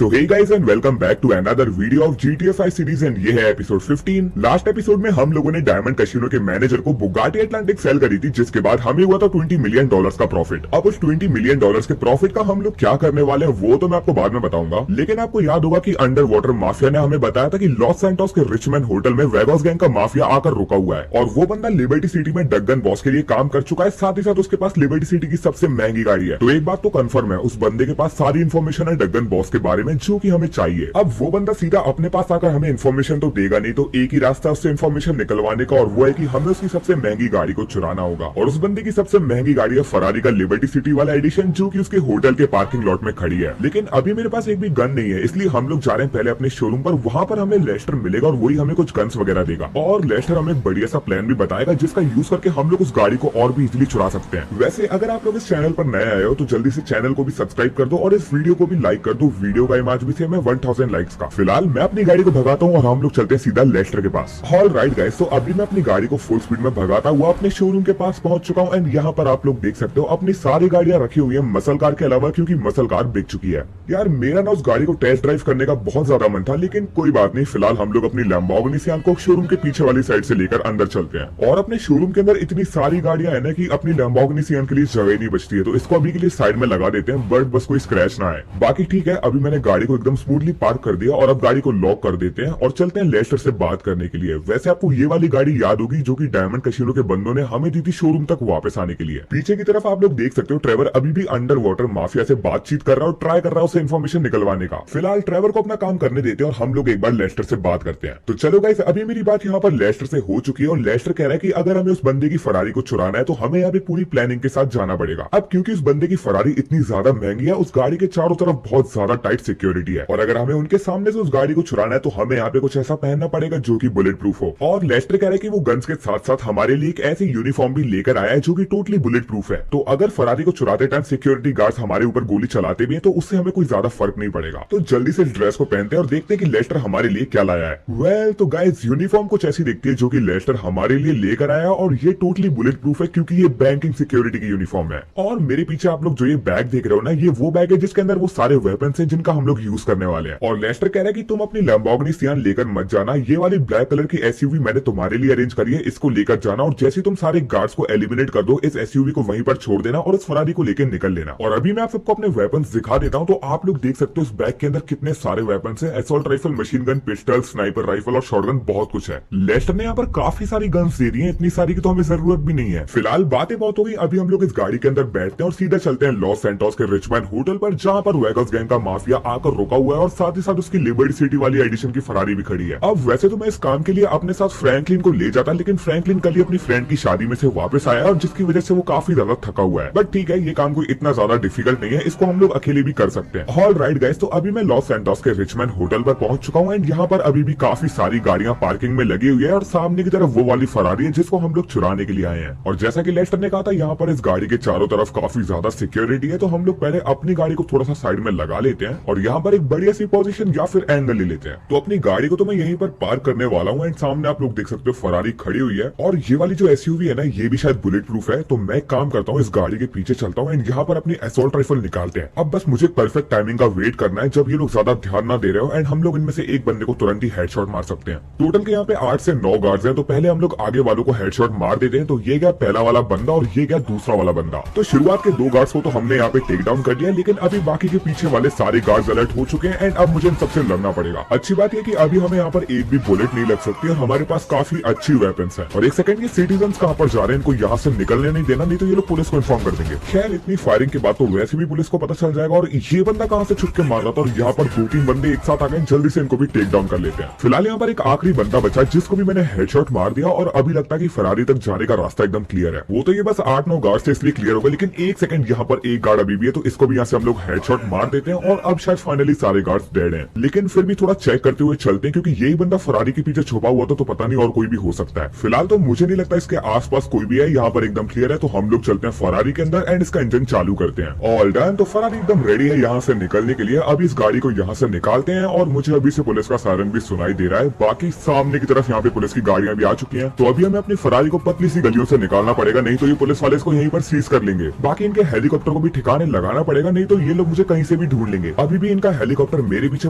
So hey guys and welcome back to another video of GTA 5 series and ये है episode 15। Last episode में हम लोगों ने डायमंड कैसीनो के मैनेजर को बुगाटी अटलांटिक सेल करी थी, जिसके बाद हमें हुआ था $20 मिलियन का प्रॉफिट। अब उस $20 मिलियन के प्रॉफिट का हम लोग क्या करने वाले हैं वो तो मैं आपको बाद में बताऊंगा, लेकिन आपको याद होगा कि अंडर वाटर माफिया ने हमें बताया था कि लॉस सैंटोस के रिचमैन होटल में वेगॉस गैंग का माफिया आकर रुका हुआ है और वो बंदा लिबर्टी सिटी में डगन बॉस के लिए काम कर चुका है। साथ ही साथ उसके पास लिबर्टी सिटी की सबसे महंगी गाड़ी है। तो एक बात तो कंफर्म है, उस बंदे के पास सारी इन्फॉर्मेशन है डगन बॉस के बारे में जो कि हमें चाहिए। अब वो बंदा सीधा अपने पास आकर हमें इन्फॉर्मेशन तो देगा नहीं, तो एक ही रास्ता उससे इन्फॉर्मेशन निकलवाने का और वो है कि हमें उसकी सबसे महंगी गाड़ी को चुराना होगा। और उस बंदे की सबसे महंगी गाड़ी है फरारी का लिबर्टी सिटी वाला एडिशन, जो कि उसके होटल के पार्किंग लॉट में खड़ी है। लेकिन अभी मेरे पास एक भी गन नहीं है, इसलिए हम लोग जा रहे हैं पहले अपने शोरूम पर। वहां पर हमें लेस्टर मिलेगा और वही हमें कुछ गन्स वगैरह देगा और लेस्टर हमें एक बढ़िया सा प्लान भी बताएगा जिसका यूज करके हम लोग उस गाड़ी को और भी इजिली चुरा सकते हैं। वैसे अगर आप लोग इस चैनल पर नए आए हो तो जल्दी से चैनल को भी सब्सक्राइब कर दो और इस वीडियो को भी लाइक कर दो। वीडियो का इमेज भी हमें 1000 लाइक्स का। फिलहाल मैं अपनी गाड़ी को भगाता हूँ और हम लोग चलते हैं सीधा लेस्टर के पास। ऑल राइट गाइस, तो अभी मैं अपनी गाड़ी को फुल स्पीड में भगाता हुआ अपने शोरूम के पास पहुंच चुका हूँ एंड यहाँ पर आप लोग देख सकते हो अपनी सारी गाड़ियां रखी हुई है मसल कार के अलावा, क्योंकि मसल कार बिक चुकी है। यार मेरा ना उस गाड़ी को टेस्ट ड्राइव करने का बहुत ज्यादा मन था, लेकिन कोई बात नहीं। फिलहाल हम लोग अपनी लैम्बोर्गिनी सियान को शोरूम के पीछे वाली साइड से लेकर अंदर चलते हैं। और अपने शोरूम के अंदर इतनी सारी गाड़ियां है ना कि अपनी लैम्बोर्गिनी सियान के लिए जगह नहीं बचती है, तो इसको अभी के लिए साइड में लगा देते हैं, बट बस कोई स्क्रैच ना आए। बाकी ठीक है, अभी मैंने गाड़ी को एकदम स्मूथली पार्क कर दिया और अब गाड़ी को लॉक कर देते हैं और चलते हैं लेस्टर से बात करने के लिए। वैसे आपको ये वाली गाड़ी याद होगी जो कि डायमंड कैसीनो के बंदों ने हमें दी थी शोरूम तक वापस आने के लिए। पीछे की तरफ आप लोग देख सकते हो ट्रेवर अभी भी अंडर वाटर माफिया से बातचीत कर रहा है और ट्राई कर रहा है उसे इन्फॉर्मेशन निकलवाने का। फिलहाल ट्रेवर को अपना काम करने देते हैं और हम लोग एक बार लेस्टर से बात करते हैं। तो चलो गाइस, अभी मेरी बात यहाँ पर लेस्टर से हो चुकी है और लेस्टर कह रहा है कि अगर हमें उस बंदे की फरारी को चुराना है तो हमें यहाँ पे पूरी प्लानिंग के साथ जाना पड़ेगा। अब क्योंकि उस बंदे की फरारी इतनी ज्यादा महंगी है, उस गाड़ी के चारों तरफ बहुत ज्यादा टाइट सिक्योरिटी है और अगर हमें उनके सामने से उस गाड़ी को चुराना है तो हमें यहाँ पे कुछ ऐसा पहनना पड़ेगा जो कि बुलेट प्रूफ हो। और लेस्टर कह रहा है कि वो गन्स के साथ साथ हमारे लिए एक ऐसी यूनिफॉर्म भी लेकर आया है जो कि टोटली बुलेट प्रूफ है। तो अगर फरारी को चुराते टाइम सिक्योरिटी गार्ड्स हमारे ऊपर गोली चलाते भी हैं तो उससे हमें कोई ज्यादा फर्क नहीं पड़ेगा। तो जल्दी से इस ड्रेस को पहनते हैं और देखते हैं कि लेस्टर हमारे लिए क्या लाया है। वेल तो गाइस, यूनिफॉर्म कुछ ऐसी दिखती है जो कि लेस्टर हमारे लिए लेकर आया और ये टोटली बुलेट प्रूफ है क्योंकि ये बैंकिंग सिक्योरिटी की यूनिफॉर्म है। और मेरे पीछे आप लोग जो ये बैग देख रहे हो ना, ये वो बैग है जिसके अंदर वो सारे वेपन्स हैं जिनका हम लोग यूज करने वाले हैं। और लेस्टर कह रहा है कि तुम अपनी लैम्बोर्गिनी सियान लेकर मत जाना, ये वाली ब्लैक कलर की एसयूवी मैंने तुम्हारे लिए अरेंज करी है, इसको लेकर जाना और जैसे तुम सारे गार्ड्स को एलिमिनेट कर दो, इस एसयूवी को वहीं पर छोड़ देना और उस फरारी को लेकर निकल लेना। और अभी मैं आप सबको अपने वेपन्स दिखा देता हूँ। तो आप लोग देख सकते हो उस बैग के अंदर कितने सारे वेपन्स हैं। Assault rifle, machine gun, pistol, sniper rifle और शॉटगन, बहुत कुछ है। लेस्टर ने यहाँ पर काफी सारी गन्स दे दी है, इतनी सारी की तो हमें जरूरत भी नहीं है। फिलहाल बातें बहुत हो गई, अभी हम लोग इस गाड़ी के अंदर बैठते हैं और सीधा चलते हैं लॉस सैंटोस के रिचमैन होटल पर, जहाँ पर वेगस गैंग का माफिया आकर रुका हुआ है और साथ ही साथ उसकी लिबर्टी सिटी वाली एडिशन की फरारी भी खड़ी है। अब वैसे तो मैं इस काम के लिए अपने साथ फ्रैंकलिन को ले जाता, लेकिन फ्रैंकलिन कल ही अपनी फ्रेंड की शादी में से वापस आया और जिसकी वजह से वो काफी ज्यादा थका हुआ है। बट ठीक है, ये काम कोई इतना ज्यादा डिफिकल्ट नहीं है, इसको हम लोग अकेले भी कर सकते हैं। ऑल राइट गाइस, तो अभी मैं लॉस सैंटोस के रिचमैन होटल पर पहुंच चुका हूँ एंड यहाँ पर अभी भी काफी सारी गाड़ियां पार्किंग में लगी हुई है और सामने की तरफ वो वाली फरारी है जिसको हम लोग चुराने के लिए आए हैं। और जैसा कि लेस्टर ने कहा था, यहाँ पर इस गाड़ी के चारों तरफ काफी ज्यादा सिक्योरिटी है, तो हम लोग पहले अपनी गाड़ी को थोड़ा सा साइड में लगा लेते हैं और यहाँ पर एक बढ़िया सी पोजीशन या फिर एंगल ले लेते हैं। तो अपनी गाड़ी को तो मैं यहीं पर पार्क करने वाला हूँ एंड सामने आप लोग देख सकते हो फरारी खड़ी हुई है और ये वाली जो एसयूवी है ना, ये भी शायद बुलेट प्रूफ है। तो मैं एक काम करता हूँ, इस गाड़ी के पीछे चलता हूँ एंड यहाँ पर अपनी असॉल्ट राइफल निकालते हैं। अब बस मुझे परफेक्ट टाइमिंग का वेट करना है जब ये लोग ज्यादा ध्यान ना दे रहे हो एंड हम लोग इनमें से एक बंदे को तुरंत ही हेडशॉट मार सकते हैं। टोटल के यहाँ पे 8 से 9 गार्ड्स हैं, तो पहले हम लोग आगे वालों को हेडशॉट मार देते हैं। तो ये गया पहला वाला बंदा और ये गया दूसरा वाला बंदा। तो शुरुआत के 2 गार्ड्स को तो हमने यहाँ पे टेक डाउन कर दिया, लेकिन अभी बाकी के पीछे वाले सारे गार्ड्स अलर्ट हो चुके हैं एंड अब मुझे इन सबसे लड़ना पड़ेगा। अच्छी बात है कि अभी हमें यहाँ पर एक भी बुलेट नहीं लग सकती और हमारे पास काफी अच्छी वेपन्स है। और एक सेकंड, ये सिटीजन कहाँ पर जा रहे हैं, इनको यहाँ से निकलने नहीं देना, नहीं तो ये लोग पुलिस को इन्फॉर्म कर देंगे। खैर, इतनी फायरिंग के बाद तो वैसे भी पुलिस को पता चल जाएगा। और ये बंदा कहाँ से छुप के मार रहा था और यहाँ पर 2-3 बंदे एक साथ आ गए, जल्दी से इनको भी टेक डाउन कर लेते हैं। फिलहाल यहाँ पर एक आखिरी बंदा बचा जिसको भी मैंने हेडशॉट मार दिया और अभी लगता है कि फरारी तक जाने का रास्ता एकदम क्लियर है। वो तो ये बस 8-9 गार्ड से इसलिए क्लियर होगा, लेकिन एक सेकंड, यहाँ पर एक गार्ड अभी भी है, तो इसको भी यहाँ से हम लोग हेडशॉट मार देते हैं और अब शायद फाइनली सारे गार्ड्स डेड हैं। लेकिन फिर भी थोड़ा चेक करते हुए चलते हैं क्योंकि यही बंदा फरारी के पीछे छुपा हुआ था, तो पता नहीं और कोई भी हो सकता है। फिलहाल तो मुझे नहीं लगता इसके आसपास कोई भी है, यहाँ पर एकदम क्लियर है। तो हम लोग चलते हैं फरारी के अंदर एंड इसका इंजन चालू करते हैं। ऑल डन, तो फरारी एकदम रेडी है यहाँ से निकलने के लिए। अब इस गाड़ी को यहाँ से निकालते हैं और मुझे अभी से पुलिस का सायरन भी सुनाई दे रहा है। बाकी सामने की तरफ यहाँ पे पुलिस की गाड़ियां भी आ चुकी हैं। तो अभी हमें अपनी फरारी को पतली सी गलियों से निकालना पड़ेगा, नहीं तो ये पुलिस वाले इसको यहीं पर सीज कर लेंगे। बाकी इनके हेलीकॉप्टर को भी ठिकाने लगाना पड़ेगा, नहीं तो ये लोग मुझे कहीं से भी ढूंढ लेंगे। अभी भी क्योंकि इनका हेलीकॉप्टर मेरे पीछे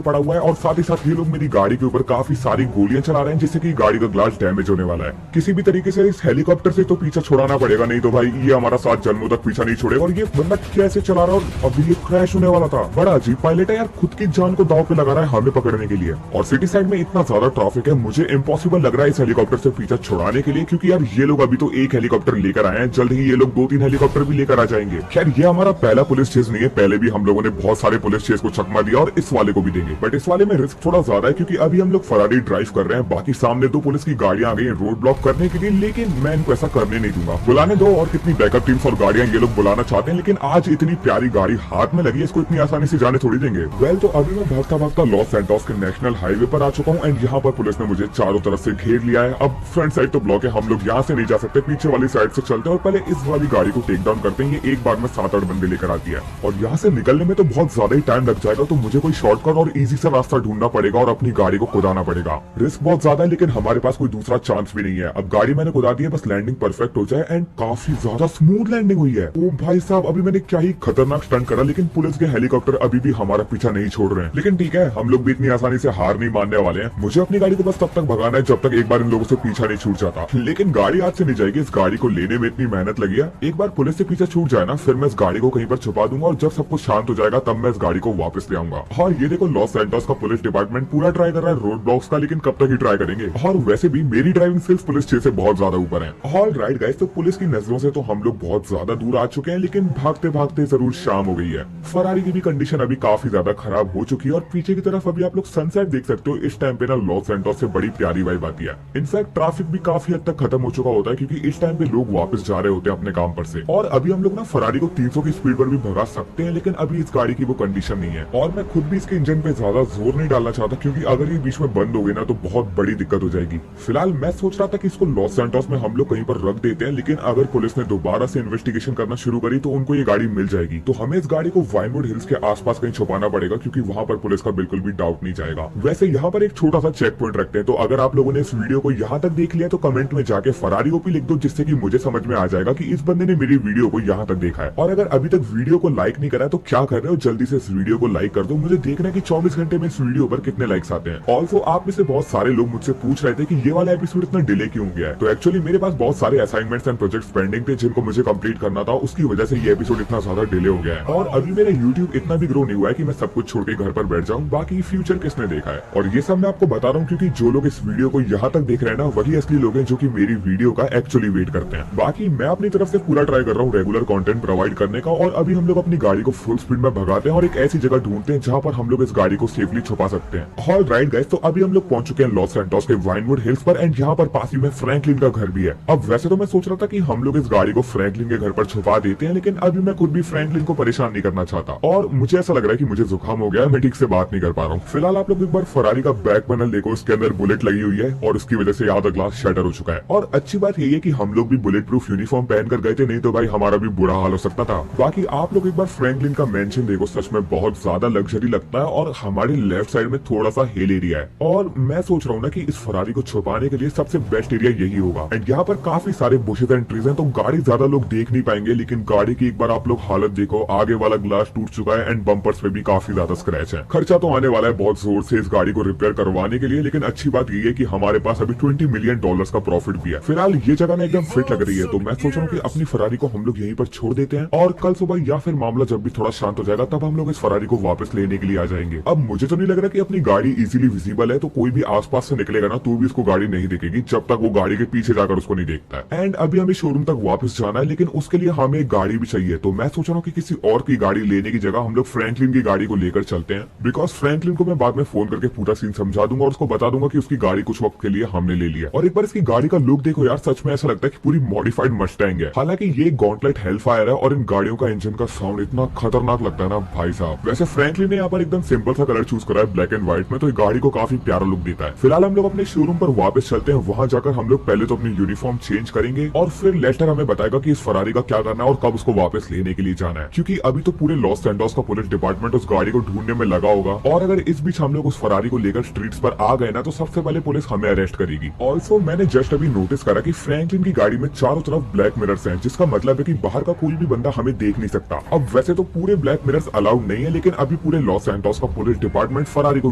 पड़ा हुआ है और साथ ही साथ ये लोग मेरी गाड़ी के ऊपर काफी सारी गोलियां चला रहे हैं, जिससे कि गाड़ी का ग्लास डैमेज होने वाला है। किसी भी तरीके से इस हेलीकॉप्टर से तो पीछा छुड़ाना पड़ेगा, नहीं तो भाई ये हमारा साथ जन्मों तक पीछा नहीं छोड़ेगा। और ये बंदा कैसे चला रहा है और अभी ये क्रैश होने वाला था। बड़ा अजीब पायलट है यार, खुद की जान को दांव पे लगा रहा है हमें पकड़ने के लिए। और सिटी साइड में इतना ज्यादा ट्रैफिक है, मुझे इम्पॉसिबल लग रहा है इस हेलीकॉप्टर से पीछा छुड़ाने के लिए, क्योंकि यार ये लोग अभी तो एक हेलीकॉप्टर लेकर आए हैं, जल्द ही ये लोग 2-3 हेलीकॉप्टर भी लेकर आ जाएंगे। खैर ये हमारा पहला पुलिस चेस नहीं है, पहले भी हम लोगों ने बहुत सारे पुलिस चेस को चकमा दिया और इस वाले को भी देंगे। बट इस वाले में रिस्क थोड़ा ज्यादा है, क्योंकि अभी हम लोग फरारी ड्राइव कर रहे हैं, बाकी सामने 2 पुलिस की गाड़ियां आ गई हैं रोड ब्लॉक करने के लिए, लेकिन मैं इनको ऐसा करने नहीं दूंगा। बुलाने दो, और कितनी बैकअप टीम्स और गाड़ियां ये लोग बुलाना चाहते हैं, लेकिन आज इतनी प्यारी गाड़ी हाथ में लगी है, इसको इतनी आसानी से जाने थोड़ी देंगे। वेल तो अभी मैं भागता भागता लॉस सैंटोस के नेशनल हाईवे पर आ चुका हूँ एंड यहाँ पर पुलिस ने मुझे चारों तरफ से घेर लिया है। अब फ्रंट साइड तो ब्लॉक है, हम लोग यहाँ से नहीं जा सकते, पीछे वाली साइड से चलते हैं और पहले इस वाली गाड़ी को टेक डाउन करते हैं। ये एक बार में 7-8 बंदे लेकर आती है और यहाँ से निकलने में तो बहुत ज्यादा ही टाइम लग जाएगा, तो मुझे कोई शॉर्टकट और इजी सा रास्ता ढूंढना पड़ेगा और अपनी गाड़ी को कुदाना पड़ेगा। रिस्क बहुत ज्यादा है, लेकिन हमारे पास कोई दूसरा चांस भी नहीं है। अब गाड़ी मैंने कुदा दी है, बस लैंडिंग परफेक्ट हो जाए एंड काफी ज्यादा स्मूथ लैंडिंग हुई है। ओ भाई साहब, अभी मैंने क्या ही खतरनाक स्टंट करा, लेकिन पुलिस के हेलीकॉप्टर अभी भी हमारा पीछा नहीं छोड़ रहे हैं। लेकिन ठीक है, हम लोग भी इतनी आसानी से हार नहीं मानने वाले हैं। मुझे अपनी गाड़ी को बस तब तक भगाना है जब तक एक बार इन लोगों से पीछा नहीं छूट जाता। लेकिन गाड़ी आज से नहीं जाएगी, इस गाड़ी को लेने में इतनी मेहनत लगी है। एक बार पुलिस से पीछा छूट जाए ना, फिर मैं इस गाड़ी को कहीं पर छुपा दूंगा और जब सब कुछ शांत हो जाएगा तब मैं इस गाड़ी को वापस ले आऊंगा। और ये देखो, लॉस सैंटोस का पुलिस डिपार्टमेंट पूरा ट्राई कर रहा है रोड ब्लॉक्स का, लेकिन कब तक ही ट्राई करेंगे। और वैसे भी मेरी ड्राइविंग स्किल्स पुलिस से बहुत ज्यादा ऊपर है। ऑल राइट गाइस, तो पुलिस की नजरों से तो हम लोग बहुत ज्यादा दूर आ चुके हैं, लेकिन भागते भागते जरूर शाम हो गई है। फरारी की भी कंडीशन अभी काफी ज्यादा खराब हो चुकी है और पीछे की तरफ अभी आप लोग सनसेट देख सकते हो। इस टाइम पे ना लॉस सैंटोस से बड़ी प्यारी वाइब आती है। इनफैक्ट ट्रैफिक भी काफी हद तक खत्म हो चुका होता है, क्योंकि इस टाइम पे लोग वापस जा रहे होते हैं अपने काम पर से। और अभी हम लोग ना फरारी को 300 की स्पीड पर भी भगा सकते हैं, लेकिन अभी इस गाड़ी की वो कंडीशन नहीं है। और मैं खुद भी इसके इंजन पे ज्यादा जोर नहीं डालना चाहता, क्योंकि अगर ये बीच में बंद हो गई ना तो बहुत बड़ी दिक्कत हो जाएगी। फिलहाल मैं सोच रहा था कि इसको लॉस सैंटोस में हम लोग कहीं पर रख देते हैं, लेकिन अगर पुलिस ने दोबारा से इन्वेस्टिगेशन करना शुरू करी तो उनको ये गाड़ी मिल जाएगी। तो हमें इस गाड़ी को वाइनवुड हिल्स के आसपास कहीं छुपाना पड़ेगा, क्योंकि वहां पर पुलिस का बिल्कुल भी डाउट नहीं जाएगा। वैसे यहाँ पर एक छोटा सा चेक पॉइंट रखते हैं, तो अगर आप लोगों ने इस वीडियो को यहाँ तक देख लिया तो कमेंट में जाके फरारी ओपी लिख दो, जिससे कि मुझे समझ में आ जाएगा कि इस बंदे ने मेरी वीडियो को यहाँ तक देखा है। और अगर अभी तक वीडियो को लाइक नहीं करा है तो क्या कर रहे हो, जल्दी से इस वीडियो को लाइक कर दो। मुझे देखना है कि 24 घंटे में इस वीडियो पर कितने लाइक्स आते हैं। ऑल्सो आप में से बहुत सारे लोग मुझसे पूछ रहे थे कि ये वाला एपिसोड इतना डिले क्यों गया है। तो एक्चुअली मेरे पास बहुत सारे असाइनमेंट्स एंड प्रोजेक्ट्स पेंडिंग थे, जिनको मुझे कंप्लीट करना था, उसकी वजह से ये एपिसोड इतना ज्यादा डिले हो गया है। और अभी मेरा यूट्यूब इतना भी ग्रो नहीं हुआ है कि मैं सब कुछ छोड़ के घर पर बैठ जाऊं। बाकी फ्यूचर किसने देखा है, और ये सब मैं आपको बता रहा हूँ क्योंकि जो लोग इस वीडियो को यहाँ तक देख रहे हैं ना, वही असली लोग हैं जो कि मेरी वीडियो का एक्चुअली वेट करते हैं। बाकी मैं अपनी तरफ से पूरा ट्राई कर रहा हूँ रेगुलर कंटेंट प्रोवाइड करने का, और अभी हम लोग अपनी गाड़ी को फुल स्पीड में भगाते हैं और एक ऐसी जगह ढूंढते हैं जहाँ पर हम लोग इस गाड़ी को सेफली छुपा सकते हैं। ऑल राइट गाइस, तो अभी हम लोग पहुंच चुके हैं लॉस सैंटोस के वाइनवुड हिल्स पर एंड यहाँ पर पास ही में फ्रैंकलिन का घर भी है। अब वैसे तो मैं सोच रहा था कि हम लोग इस गाड़ी को फ्रैंकलिन के घर पर छुपा देते हैं, लेकिन अभी मैं खुद भी फ्रैंकलिन को परेशान नहीं करना चाहता और मुझे ऐसा लग रहा है कि मुझे जुकाम हो गया है, मैं ठीक से बात नहीं कर पा रहा हूँ। फिलहाल आप लोग एक बार फरारी का बैक पैनल देखो, उसके अंदर बुलेट लगी हुई है और उसकी वजह से आधा ग्लास शटर हो चुका है। और अच्छी बात यही है कि हम लोग भी बुलेट प्रूफ यूनिफॉर्म पहनकर गए थे, नहीं तो भाई हमारा भी बुरा हाल हो सकता था। बाकी आप लोग एक बार फ्रैंकलिन का मेंशन देखो, सच में बहुत ज्यादा लग्जरी लगता है और हमारे लेफ्ट साइड में थोड़ा सा हिल एरिया है। और मैं सोच रहा हूँ ना कि इस फरारी को छुपाने के लिए सबसे बेस्ट एरिया यही होगा। एंड यहाँ पर काफी सारे बुशेस एंड ट्रीज हैं, तो गाड़ी ज्यादा लोग देख नहीं पाएंगे, लेकिन गाड़ी की एक बार आप लोग हालत देखो, आगे वाला ग्लास टूट चुका है एंड बम्पर्स पे भी काफी ज्यादा स्क्रैच है। खर्चा तो आने वाला है बहुत जोर से इस गाड़ी को रिपेयर करवाने के लिए, लेकिन अच्छी बात ये है कि हमारे पास अभी $20 मिलियन का प्रॉफिट भी है। फिलहाल ये जगह ना एकदम फिट लग रही है, तो मैं सोच रहा हूँ कि अपनी फरारी को हम लोग यहीं पर छोड़ देते हैं और कल सुबह या फिर मामला जब भी थोड़ा शांत हो जाएगा तब हम लोग इस फरारी को वापस लेने के लिए आ जाएंगे। अब मुझे तो नहीं लग रहा कि अपनी गाड़ी इजीली विजिबल है, तो कोई भी आसपास से निकलेगा ना तो भी उसको गाड़ी नहीं दिखेगी जब तक वो गाड़ी के पीछे जाकर उसको नहीं देखता है। एंड अभी हमें शोरूम तक वापस जाना है, लेकिन उसके लिए हमें एक गाड़ी भी चाहिए। तो मैं सोच रहा हूँ कि किसी और की गाड़ी लेने की जगह हम लोग फ्रैंकलिन की गाड़ी को लेकर चलते हैं, बिकॉज फ्रैंकलिन को मैं बाद में फोन करके पूरा सीन समझा दूंगा और उसको बता दूंगा कि उसकी गाड़ी कुछ वक्त के लिए हमने ले लिया। और एक बार इसकी गाड़ी का लुक देखो यार, सच में ऐसा लगता है कि पूरी मॉडिफाइड मस्टैंग है। हालांकि ये गॉन्टलेट हेलफायर है और इन गाड़ियों का इंजन का साउंड इतना खतरनाक लगता है ना भाई साहब। वैसे फ्रैंकलिन ने यहाँ पर एकदम सिंपल सा कलर चूज करा है, ब्लैक एंड व्हाइट में, तो ये गाड़ी को काफी प्यारा लुक देता है। फिलहाल हम लोग अपने शोरूम पर वापस चलते हैं, वहां जाकर हम लोग पहले तो अपनी यूनिफॉर्म चेंज करेंगे और फिर लेटर हमें बताएगा कि इस फरारी का क्या करना है और कब उसको वापस लेने के लिए जाना है, क्योंकि अभी तो पूरे लॉस सैंटोस का पुलिस डिपार्टमेंट उस गाड़ी को ढूंढने में लगा होगा। और अगर इस बीच हम लोग उस फरारी को लेकर स्ट्रीट्स पर आ गए ना तो सबसे पहले पुलिस हमें अरेस्ट करेगी। ऑल्सो मैंने जस्ट अभी नोटिस करा कि फ्रैंकलिन की गाड़ी में चारों तरफ ब्लैक मिरर्स हैं, जिसका मतलब है कि बाहर का कोई भी बंदा हमें देख नहीं सकता। अब वैसे तो पूरे ब्लैक मिरर्स अलाउड नहीं है, लेकिन अभी पूरे लॉस सैंटोस का पुलिस डिपार्टमेंट फरारी को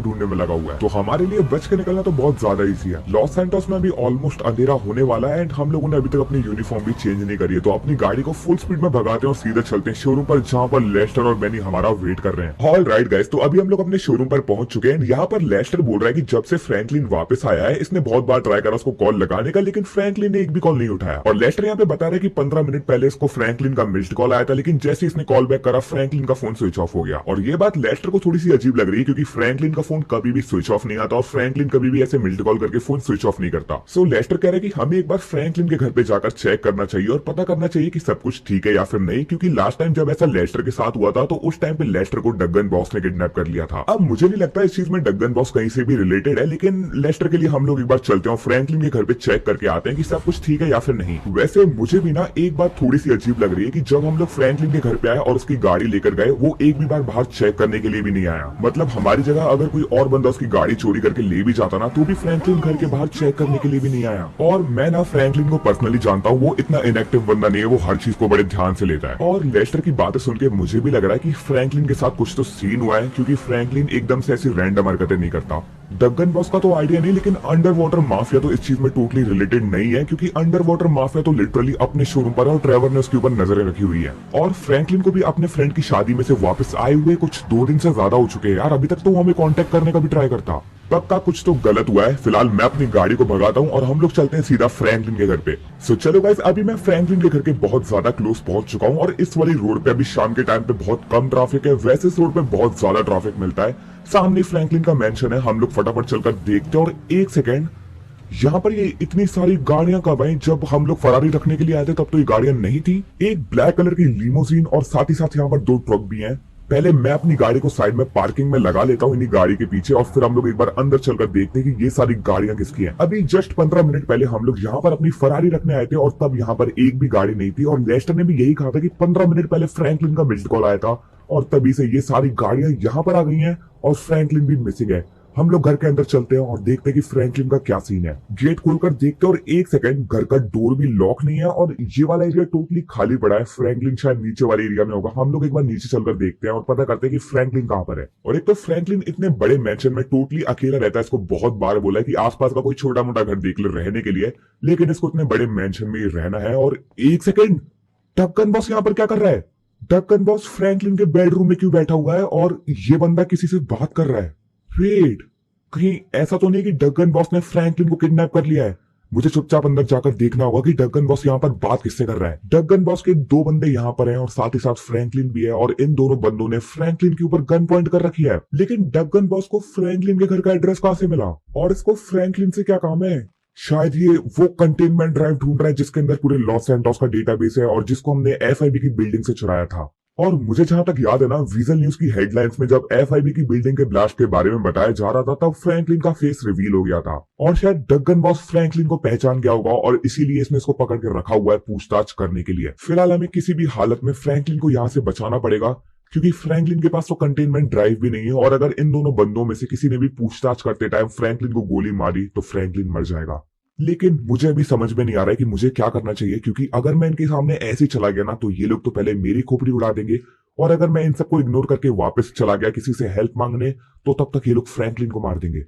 ढूंढने में लगा हुआ है, तो हमारे लिए बच के निकलना तो बहुत ज्यादा इजी है। लॉस सैंटोस में अभी ऑलमोस्ट अंधेरा होने वाला है एंड हम लोगों ने अभी तक अपनी यूनिफॉर्म भी चेंज नहीं करी है, तो अपनी गाड़ी को फुल स्पीड में भगाते हैं और सीधे चलते हैं शोरूम पर, जहाँ पर लेस्टर और मैनी हमारा वेट कर रहे हैं। ऑल राइट गाइस, तो अभी हम लोग अपने शोरूम पर पहुंच चुके हैं। यहाँ पर लेस्टर बोल रहा है कि जब से फ्रैंकलिन वापस आया है इसने बहुत बार ट्राई करा उसको कॉल लगाने का, लेकिन फ्रैंकलिन ने एक भी कॉल नहीं उठाया। और लेस्टर यहाँ पे बता रहा है कि 15 मिनट पहले इसको फ्रैंकलिन का मिस्ड कॉल आया था, लेकिन जैसे इसने कॉल बैक करा फ्रैंकलिन का फोन स्विच ऑफ हो गया। और ये बात लेस्टर को थोड़ी सी अजीब लग रही है, क्योंकि फ्रैंकलिन का फोन कभी भी स्विच ऑफ नहीं आता और फ्रैंकलिन कभी भी ऐसे मिस्ड कॉल करके फोन स्विच ऑफ नहीं करता। सो लेस्टर कह रहा है कि हमें एक बार फ्रैंकलिन के घर पे जाकर चेक करना चाहिए और पता करना चाहिए कि सब कुछ ठीक है या फिर नहीं, क्योंकि लास्ट टाइम जब ऐसा लेस्टर के साथ हुआ था तो उस टाइम पे लेस्टर को डगन बॉस ने किडनैप कर लिया था। अब मुझे नहीं लगता इस चीज में डगन बॉस कहीं से भी रिलेटेड है, लेकिन लेस्टर के लिए हम लोग एक बार चलते हैं और फ्रैंकलिन के घर पे चेक करके आते हैं कि सब कुछ ठीक है या फिर नहीं। वैसे मुझे भी ना एक बात थोड़ी सी अजीब लग रही है कि जब हम लोग फ्रैंकलिन के घर पे आए और उसकी गाड़ी लेकर गए, वो एक भी बार बाहर चेक करने के लिए भी नहीं आया। मतलब हमारी जगह अगर कोई और बंदा उसकी गाड़ी चोरी करके ले भी जाता ना, तो भी फ्रैंकलिन घर के बाहर चेक करने के लिए भी नहीं आया। और मैं ना फ्रैंकलिन को पर्सनली जानता हूँ, वो इतना इनएक्टिव बंदा नहीं है, वो हर चीज को बड़े ध्यान से लेता है। और लेस्टर की बातें सुन के मुझे भी लग रहा है कि फ्रैंकलिन के साथ कुछ तो सीन हुआ है, क्योंकि फ्रैंकलिन एकदम से ऐसी रैंडम हरकतें नहीं करता। डगन बॉस का तो आइडिया नहीं, लेकिन अंडर वाटर माफिया तो इस चीज में टोटली रिलेटेड नहीं है, क्योंकि अंडर वाटर माफिया तो लिटरली अपने शोरूम पर है और ट्रेवर ने उसके ऊपर नजरें रखी हुई है। और फ्रैंकलिन को भी अपने फ्रेंड की शादी में से वापस आए हुए कुछ 2 दिन से ज्यादा हो चुके हैं यार, अभी तक तो हमें कांटेक्ट करने का भी ट्राई करता। पक्का कुछ तो गलत हुआ है। फिलहाल मैं अपनी गाड़ी को भगाता हूँ और हम लोग चलते हैं सीधा फ्रैंकलिन के घर पे। सो चलो गाइस, अभी मैं फ्रैंकलिन के घर के बहुत ज्यादा क्लोज पहुंच चुका हूँ और इस वाली रोड पे अभी शाम के टाइम पे बहुत कम ट्रैफिक है, वैसे इस रोड पे बहुत ज्यादा ट्रैफिक मिलता है। सामने फ्रैंकलिन का मेंशन है, हम लोग फटाफट चलकर देखते हैं। और एक सेकेंड, यहाँ पर ये इतनी सारी गाड़ियां कब आई? जब हम लोग फरारी रखने के लिए आए थे तब तो ये गाड़ियां नहीं थी। एक ब्लैक कलर की लिमोजीन और साथ ही साथ यहाँ पर 2 ट्रक भी हैं। पहले मैं अपनी गाड़ी को साइड में पार्किंग में लगा लेता हूँ इन्हीं गाड़ी के पीछे, और फिर हम लोग एक बार अंदर चलकर देखते हैं कि ये सारी गाड़ियां किसकी हैं। अभी जस्ट 15 मिनट पहले हम लोग यहाँ पर अपनी फरारी रखने आए थे और तब यहाँ पर एक भी गाड़ी नहीं थी। और लेस्टर ने भी यही कहा था कि 15 मिनट पहले फ्रैंकलिन का मिस्ड कॉल आया था और तभी से ये सारी गाड़ियां यहाँ पर आ गई हैं और फ्रैंकलिन भी मिसिंग है। हम लोग घर के अंदर चलते हैं और देखते हैं कि फ्रैंकलिन का क्या सीन है। गेट खोलकर देखते हैं और एक सेकंड, घर का डोर भी लॉक नहीं है और ये वाला एरिया टोटली खाली पड़ा है। फ्रैंकलिन शायद नीचे वाले एरिया में होगा। हम लोग एक बार नीचे चलकर देखते हैं और पता करते हैं कि फ्रैंकलिन कहाँ पर है। और एक तो फ्रैंकलिन इतने बड़े मैंशन में टोटली अकेला रहता है। इसको बहुत बार बोला है कि आसपास का कोई छोटा मोटा घर देख ले रहने के लिए, लेकिन इसको इतने बड़े मैंशन में रहना है। और एक सेकेंड, डगन बॉस यहाँ पर क्या कर रहा है? डगन बॉस फ्रैंकलिन के बेडरूम में क्यों बैठा हुआ है और ये बंदा किसी से बात कर रहा है? वेट, कहीं ऐसा तो नहीं कि डगन बॉस ने फ्रैंकलिन को किडनैप कर लिया है? मुझे चुपचाप अंदर जाकर देखना होगा कि डगन बॉस यहाँ पर बात किससे कर रहा है। डगन बॉस के 2 बंदे यहाँ पर हैं और साथ ही साथ फ्रैंकलिन भी है, और इन दोनों बंदों ने फ्रैंकलिन के ऊपर गन पॉइंट कर रखी है। लेकिन डगन बॉस को फ्रैंकलिन के घर का एड्रेस कहाँ से मिला और इसको फ्रैंकलिन से क्या काम है? शायद ये वो कंटेनमेंट ड्राइव ढूंढ रहा है जिसके अंदर पूरे लॉस सैंटोस का डेटाबेस है और जिसको हमने एफआईबी की बिल्डिंग से चुराया था। और मुझे जहां तक याद है ना, विजन न्यूज की हेडलाइंस में जब एफआईबी की बिल्डिंग के ब्लास्ट के बारे में बताया जा रहा था तब फ्रैंकलिन का फेस रिवील हो गया था और शायद डगन बॉस फ्रैंकलिन को पहचान गया होगा और इसीलिए इसने इसको पकड़ के रखा हुआ है पूछताछ करने के लिए। फिलहाल हमें किसी भी हालत में फ्रैंकलिन को यहाँ से बचाना पड़ेगा, क्योंकि फ्रैंकलिन के पास तो कंटेनमेंट ड्राइव भी नहीं है और अगर इन दोनों बंदों में से किसी ने भी पूछताछ करते टाइम फ्रैंकलिन को गोली मारी तो फ्रैंकलिन मर जाएगा। लेकिन मुझे अभी समझ में नहीं आ रहा है कि मुझे क्या करना चाहिए, क्योंकि अगर मैं इनके सामने ऐसे ही चला गया ना तो ये लोग तो पहले मेरी खोपड़ी उड़ा देंगे, और अगर मैं इन सबको इग्नोर करके वापस चला गया किसी से हेल्प मांगने तो तब तक ये लोग फ्रैंकलिन को मार देंगे।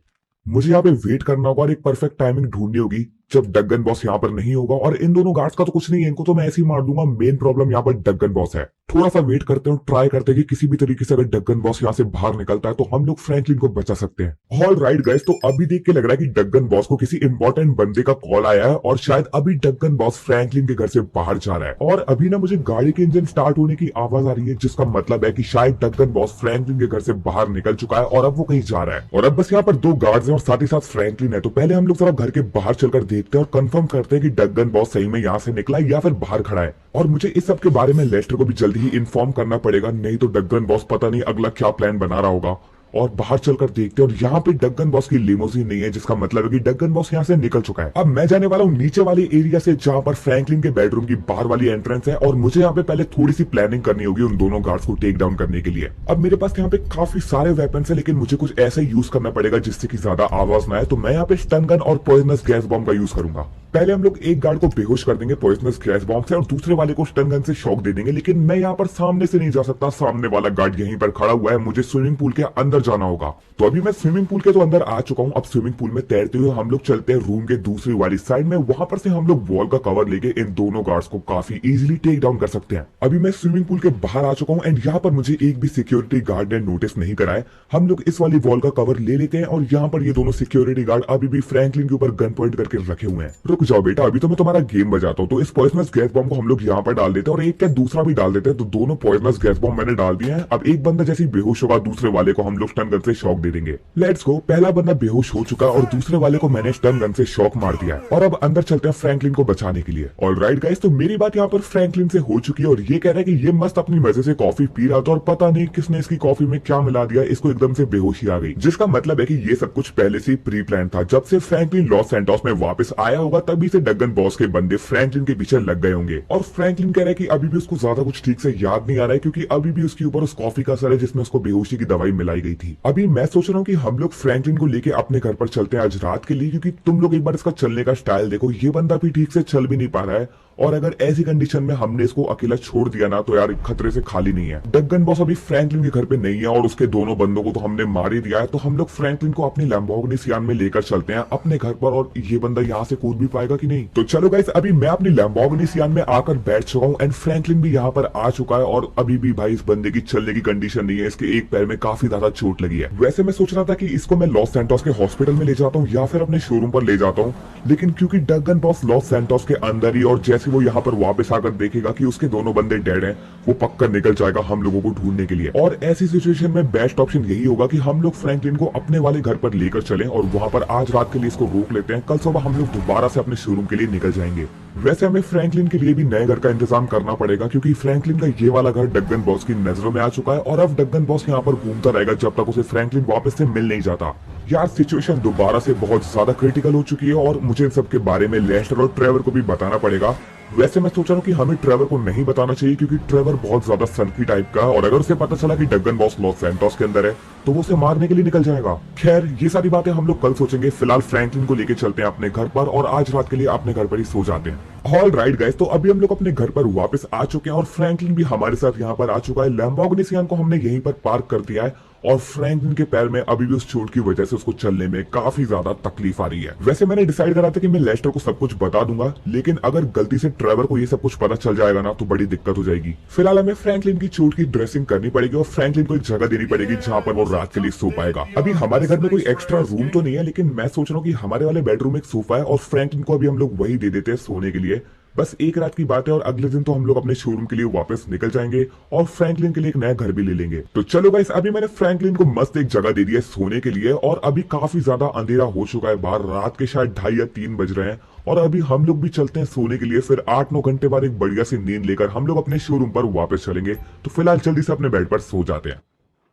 मुझे यहाँ पे वेट करना होगा और एक परफेक्ट टाइमिंग ढूंढनी होगी जब डगन बॉस यहाँ पर नहीं होगा। और इन दोनों गार्ड्स का तो कुछ नहीं है, इनको तो मैं ऐसे ही मार दूंगा। मेन प्रॉब्लम यहाँ पर डगन बॉस है। थोड़ा सा वेट करते हैं और ट्राई करते हैं कि किसी भी तरीके से अगर डगन बॉस यहाँ से बाहर निकलता है तो हम लोग फ्रैंकलिन को बचा सकते हैं। ऑल राइट गाइस, तो अभी देख के लग रहा है कि डगन बॉस को किसी इंपॉर्टेंट बंदे का कॉल आया है और शायद अभी डगन बॉस फ्रैंकलिन के घर से बाहर जा रहा है। और अभी ना मुझे गाड़ी के इंजन स्टार्ट होने की आवाज आ रही है, जिसका मतलब है कि शायद डगन बॉस फ्रैंकलिन के घर से बाहर निकल चुका है और अब वो कहीं जा रहा है। और अब बस यहाँ पर 2 गार्ड्स हैं और साथ ही साथ फ्रैंकलिन है। तो पहले हम लोग जरा घर के बाहर चलकर देखते हैं और कंफर्म करते हैं कि डगन बॉस सही में यहाँ से निकला या फिर बाहर खड़ा है। और मुझे इस सब के बारे में लेस्टर को भी जल्दी ही इन्फॉर्म करना पड़ेगा, नहीं तो डगन बॉस पता नहीं अगला क्या प्लान बना रहा होगा। और बाहर चलकर देखते हैं और यहाँ पे डगन बॉस की लिमोजीन नहीं है, जिसका मतलब है कि डगन बॉस यहाँ से निकल चुका है। अब मैं जाने वाला हूँ नीचे वाली एरिया से, जहाँ पर फ्रैंकलिन के बेडरूम की बाहर वाली एंट्रेंस है, और मुझे यहाँ पे पहले थोड़ी सी प्लानिंग करनी होगी उन दोनों गार्ड्स को टेक डाउन करने के लिए। अब मेरे पास यहाँ पे काफी सारे वेपन्स है, लेकिन मुझे कुछ ऐसा यूज करना पड़ेगा जिससे की ज्यादा आवाज ना आए। तो मैं यहाँ पे स्टन गन और पॉइजनस गैस बॉम्ब का यूज करूंगा। पहले हम लोग एक गार्ड को बेहोश कर देंगे पॉइजनस गैस बॉम्ब से और दूसरे वाले को स्टन गन से शॉक दे देंगे, लेकिन मैं यहाँ पर सामने से नहीं जा सकता, सामने वाला गार्ड यहीं पर खड़ा हुआ है, मुझे स्विमिंग पूल के अंदर जाना होगा। तो अभी मैं स्विमिंग पूल के तो अंदर आ चुका हूँ। अब स्विमिंग पूल में तैरते हुए हम लोग चलते हैं रूम के दूसरी वाली साइड में, वहां पर से हम लोग वॉल का कवर लेके इन दोनों गार्ड्स को काफी इजीली टेक डाउन कर सकते हैं। अभी मैं स्विमिंग पूल के बाहर आ चुका हूँ एंड यहाँ पर मुझे एक भी सिक्योरिटी गार्ड ने नोटिस नहीं कराया। हम लोग इस वाली वॉल का कवर ले लेते हैं और यहाँ पर ये दोनों सिक्योरिटी गार्ड अभी भी फ्रैंकलिन के ऊपर गन पॉइंट करके रखे हुए हैं। रुक जाओ बेटा, अभी तो मैं तुम्हारा गेम बजाता हूँ। तो इस पॉइजनस गैस बॉम्ब को हम लोग यहाँ पर डाल देते हैं और एक क्या दूसरा भी डाल देते हैं। तो दोनों पॉइजनस गैस बॉम्ब मैंने डाल दिए हैं। अब एक बंदा जैसे बेहोश होगा दूसरे वाले को हम लोग स्टन गन से शॉक दे देंगे। Let's go. पहला बंदा बेहोश हो चुका और दूसरे वाले को मैंने स्टन गन से शॉक मार दिया है और अब अंदर चलते हैं फ्रैंकलिन को बचाने के लिए। ऑलराइट गाइस, तो मेरी बात यहाँ पर फ्रैंकलिन से हो चुकी है और ये कह रहा है कि ये मस्त अपनी मजे से कॉफी पी रहा था और पता नहीं किसने इसकी कॉफी में क्या मिला दिया, इसको एकदम से बेहोशी आ गई। जिसका मतलब है कि ये सब कुछ पहले से प्री प्लान था। जब से फ्रैंकलिन लॉस सैंटोस में वापस आया होगा तभी से डगन बॉस के बंदे फ्रैंकलिन के पीछे लग गए होंगे। और फ्रैंकलिन कह रहा है कि अभी भी उसको ज्यादा कुछ ठीक से याद नहीं आ रहा है क्योंकि अभी भी उसके ऊपर उस कॉफी का असर है जिसमें उसको बेहोशी की दवाई मिलाई गई थी। अभी मैं सोच रहा हूँ कि हम लोग फ्रैंकलिन को लेके अपने घर पर चलते हैं आज रात के लिए, क्योंकि तुम लोग एक बार इसका चलने का स्टाइल देखो, ये बंदा भी ठीक से चल भी नहीं पा रहा है और अगर ऐसी कंडीशन में हमने इसको अकेला छोड़ दिया ना तो यार खतरे से खाली नहीं है। डगन बॉस अभी फ्रैंकलिन के घर पे नहीं है और उसके दोनों बंदों को तो हमने मार ही दिया है। तो हम लोग फ्रैंकलिन को अपनी लैम्बोर्गिनी सियान में लेकर चलते हैं अपने घर पर और ये बंदा यहाँ से कूद भी पाएगा कि नहीं। तो चलो गाइस, अभी मैं अपनी लैम्बोर्गिनी सियान में आकर बैठ चुका हूँ एंड फ्रैंकलिन भी यहाँ पर आ चुका है और अभी भी भाई इस बंदे की चलने की कंडीशन नहीं है, इसके एक पैर में काफी ज्यादा चोट लगी है। वैसे मैं सोच रहा था कि इसको मैं लॉस सैंटोस के हॉस्पिटल में ले जाता हूँ या फिर अपने शोरूम पर ले जाता हूँ, लेकिन क्योंकि डगन बॉस लॉस सैंटोस के अंदर ही और जैसे वो यहाँ पर वापस आकर देखेगा कि उसके दोनों बंदे डेड हैं, वो पक्का निकल जाएगा हम लोगों को ढूंढने के लिए। और ऐसी सिचुएशन में बेस्ट ऑप्शन यही होगा कि हम लोग फ्रैंकलिन को अपने वाले घर पर लेकर चलें और वहां पर आज रात के लिए इसको रोक लेते हैं। कल सुबह हम लोग दोबारा से अपने शोरूम के लिए निकल जाएंगे। वैसे हमें फ्रैंकलिन के लिए भी नए घर का इंतजाम करना पड़ेगा क्योंकि फ्रैंकलिन का ये वाला घर डगन बॉस की नजरों में आ चुका है और अब डगन बॉस यहाँ पर घूमता रहेगा जब तक उसे फ्रैंकलिन वापस से मिल नहीं जाता। यार सिचुएशन दोबारा से बहुत ज्यादा क्रिटिकल हो चुकी है और मुझे इन सब के बारे में लेस्टर और ट्रेवर को भी बताना पड़ेगा। वैसे मैं सोच रहा हूँ कि हमें ट्रेवर को नहीं बताना चाहिए क्योंकि ट्रेवर बहुत ज्यादा सनकी टाइप का और अगर उसे पता चला कि डगन बॉस लॉस सैंटोस के अंदर है तो वो उसे मारने के लिए निकल जाएगा। खैर ये सारी बातें हम लोग कल सोचेंगे, फिलहाल फ्रैंकलिन को लेके चलते हैं अपने घर पर और आज रात के लिए अपने घर पर ही सो जाते हैं। ऑल राइट गाइस, तो अभी हम लोग अपने घर पर वापस आ चुके हैं और फ्रैंकलिन भी हमारे साथ यहाँ पर आ चुका है। लैम्बोर्गिनी सियान को हमने यहीं पर पार्क कर दिया है और फ्रैंकलिन के पैर में अभी भी उस चोट की वजह से उसको चलने में काफी ज्यादा तकलीफ आ रही है। वैसे मैंने डिसाइड करा था कि मैं लेस्टर को सब कुछ बता दूंगा, लेकिन अगर गलती से ट्रेवर को ये सब कुछ पता चल जाएगा ना तो बड़ी दिक्कत हो जाएगी। फिलहाल हमें फ्रैंकलिन की चोट की ड्रेसिंग करनी पड़ेगी और फ्रैंकलिन को एक जगह देनी पड़ेगी जहां पर वो रात के लिए सो पाएगा। अभी हमारे घर में कोई एक्स्ट्रा रूम तो नहीं है, लेकिन मैं सोच रहा हूँ कि हमारे वाले बेडरूम में एक सोफा है और फ्रैंकलिन को अभी हम लोग वही दे देते हैं सोने के लिए। बस एक रात की बात है और अगले दिन तो हम लोग अपने शोरूम के लिए वापस निकल जाएंगे और फ्रैंकलिन के लिए एक नया घर भी ले लेंगे। तो चलो गाइस, अभी मैंने फ्रैंकलिन को मस्त एक जगह दे दी है सोने के लिए और अभी काफी ज्यादा अंधेरा हो चुका है, बाहर रात के शायद 2:30 या 3 बज रहे हैं और अभी हम लोग भी चलते हैं सोने के लिए। फिर 8-9 घंटे बाद एक बढ़िया सी नींद लेकर हम लोग अपने शोरूम पर वापस चलेंगे। तो फिलहाल जल्दी से अपने बेड पर सो जाते हैं।